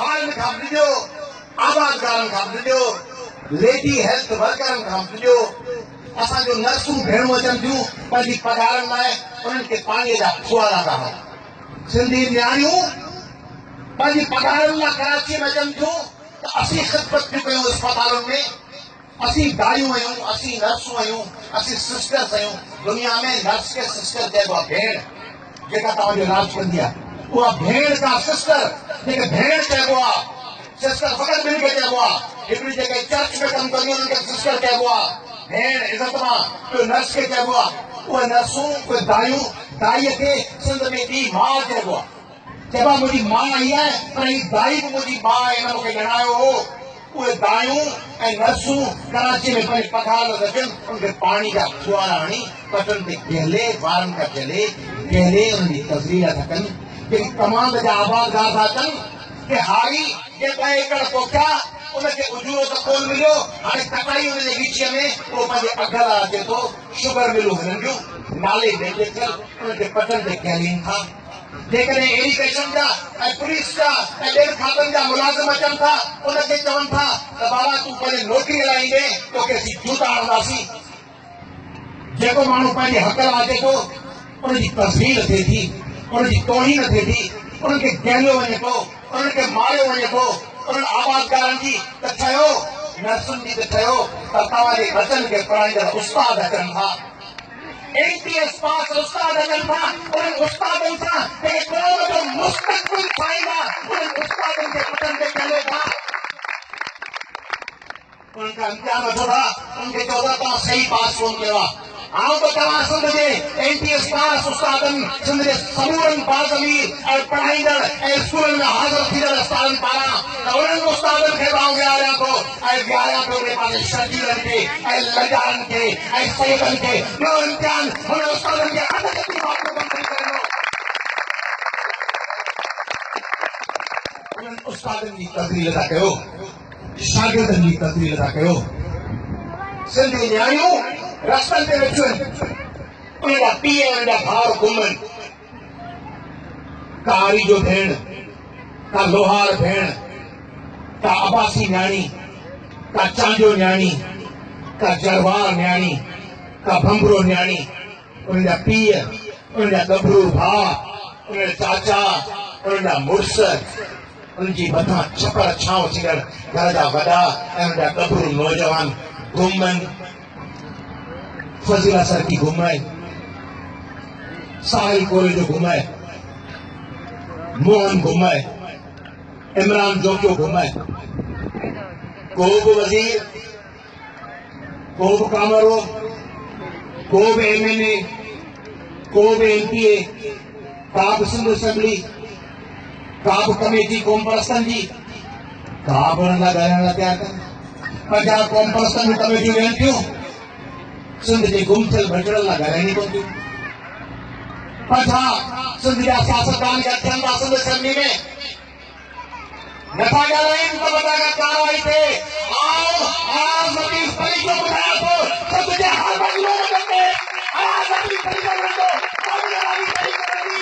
हाल खां ॾिजो, आबादगारनि खां ॾिजो, lady health वर्करनि खां ॾिजो, असांजो नर्सूं भेणूं अचनि थियूं पंहिंजी पघारनि लाइ उन्हनि खे पाणीअ जा फुआरा था हणनि। सिंधी न्याणियूं पंहिंजी पघारनि लाइ कराची में अचनि थियूं त असीं ख़िदमत थियूं कयूं अस्पतालुनि में, असीं दायूं आहियूं, असीं नर्सूं आहियूं, असीं सिस्टर्स आहियूं। दुनिया में नर्स खे सिस्टर चइबो आहे, भेण जेका तव्हांजो इलाज कंदी आहे उहा भेण का सिस्टर जेके भेण चइबो आहे। सिस्टर फ़क़ति ॿिनि खे चइबो आहे, हिकिड़ी जेके चर्च में कमु कंदियूं उन्हनि खे सिस्टर चइबो आहे, भेण इज़त मां। ॿियो नर्स खे चइबो आहे, उहे नर्सूं उहे दायूं, दाईअ खे सिंध में ॿी माउ चइबो आहे। चइबो आहे मुंहिंजी माउ आई आहे पर हीअ दाई बि मुंहिंजी माउ आहे, हिन मूंखे ॼणायो हो। उहे दायूं ऐं नर्सूं कराची में पंहिंजी पघार था अचनि, उनखे पाणी जा फुआरा हणी पटनि ते गहले, वारनि खां चले गहले उनजी तस्वीर था कनि। जेके कमांड जा आबादगार था अचनि कि हारी जे 2 एकड़ पोखिया उनखे उजूरो त कोन मिलियो, हाणे कटाई उनजे विच में उहो पंहिंजे अघ लाइ अचे थो। शुगर मिलूं हिननि जूं नाले ॾेढ थियल उनखे पटनि ते गहलीनि था। जेकॾहिं इरिगेशन जा ऐं पुलिस जा ऐं ॿियनि खातनि जा मुलाज़िम अचनि था, उनखे चवनि था त बाबा तूं पंहिंजे नौकिरीअ लाइ ईंदे तोखे असीं जूता हणंदासीं। जेको माण्हू पंहिंजे हक़ लाइ अचे थो उनजी तस्वीर थिए थी, उनजी तौहीन थिए थी, उनखे गहलियो वञे थो, उनखे मारियो वञे थो। उन्हनि आबादगारनि जी त ठहियो, नर्सुनि जी त ठहियो, त तव्हांजे बचनि खे पढ़ाईंदड़ उस्ताद अचनि था। ATS पास उस्ताद अचनि था। उन्हनि उस्तादनि सां जेके क़ौम जो मुस्तक़बिल ठाहींदा, उन्हनि उस्तादनि खे पटनि ते गहले था। उन्हनि खां इम्तिहान वठो था, उनखे चओ था तव्हां सही पास कोन कयो आहे। आओ तो तव्हां सिंध जे ATS पास उस्तादनि, सिंध जे समूरनि बाज़मीर ऐं पढ़ाईंदड़ ऐं स्कूलनि में हाज़िर थींदड़ उस्तादनि पारां त उन्हनि उस्तादनि खे मां विहारियां थो ऐं विहारियां थो उन पंहिंजे शर्जीलनि खे ऐं लजारनि खे ऐं सैदनि खे। ॿियो इम्तिहान हुन उस्तादनि खे हद ते उन्हनि उस्तादनि जी तस्वीर था कयो, शागिर्दनि जी तस्वीर था कयो। सिंधी न्याणियूं रस्तनि ते वेठियूं आहिनि, उनजा पीउ ऐं उनजा भाउ घुमनि। का आरी जो भेण, का लोहार भेण, का अबासी न्याणी, का चांजो न्याणी, का जरवार न्याणी, का भंभरो न्याणी। उनजा पीउ, उनजा गभरू भाउ, उनजा चाचा, उनजा मुड़ुस, उनजी मथां छपर छांव थींदड़ घर जा वॾा ऐं उनजा गभरू नौजवान घुमनि। फजीला सर की घुमाए, साहिल कोरे जो घुमाए, मोहन घुमाए, इमरान जोकियो घुमाए। को बि वज़ीर, को बि कामरो, को बि MLA, को बि MPA, का बि सिंध असेंबली, का बि कमेटी क़ौम परस्तनि जी, का बि हुन लाइ ॻाल्हाइण लाइ तयारु कान्हे। 50 क़ौम परस्तनि जूं कमेटियूं वेहनि थियूं, सिंध जे गुम थियल बचड़नि लाइ ॻाल्हाइणी कोन थियूं। पछा सिंध जा सियासतदान जा थियनि था सिंध असेंबली में, नथा ॻाल्हाइनि त वॾा कार्रवाई थिए। आओ लतीफ़ अली जो ॿुधायां थो, सिंध जे हर बदिलो में